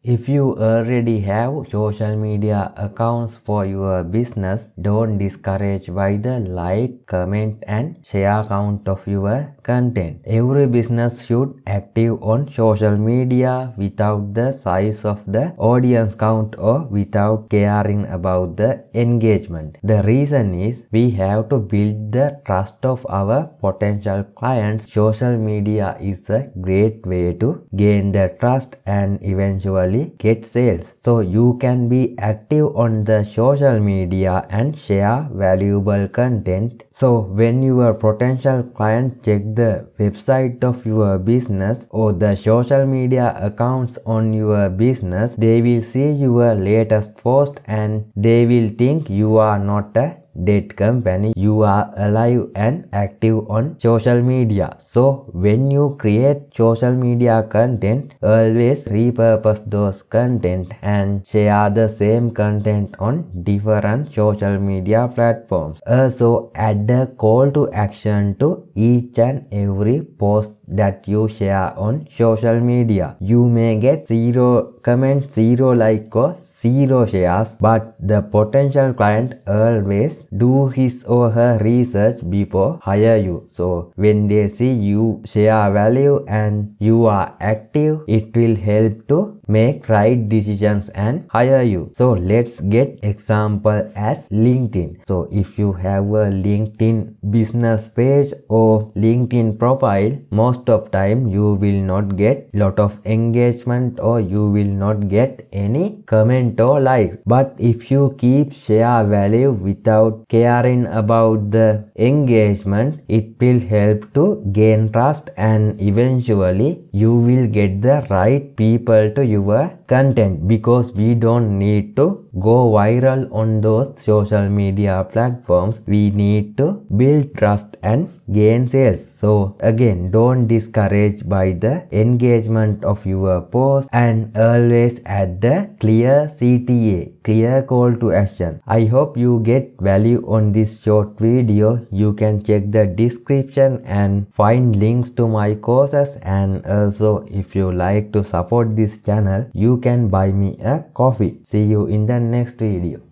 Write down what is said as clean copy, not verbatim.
If you already have social media accounts for your business, don't discourage by the like, comment and share count of your content. Every business should active on social media without the size of the audience count or without caring about the engagement. The reason is we have to build the trust of our potential clients. Social media is a great way to gain the trust and eventually get sales. So you can be active on the social media and share valuable content. So when your potential client check the website of your business or the social media accounts on your business, they will see your latest post and they will think you are not a dead company. You are alive and active on social media. So when you create social media content, always repurpose those content and share the same content on different social media platforms. Also add a call to action to each and every post that you share on social media. You may get 0 comments, 0 like or 0 shares, but the potential client always do his or her research before hire you. So when they see you share value and you are active, it will help to make right decisions and hire you. So let's get example as LinkedIn. So if you have a LinkedIn business page or LinkedIn profile, most of time you will not get lot of engagement or you will not get any comment or like. But if you keep share value without caring about the engagement, it will help to gain trust and eventually you will get the right people to your content, because we don't need to go viral on those social media platforms. We need to build trust and gain sales. So again, don't discourage by the engagement of your post and always add the clear CTA, clear call to action. I hope you get value on this short video. You can check the description and find links to my courses, and also if you like to support this channel, you can buy me a coffee. See you in the next video.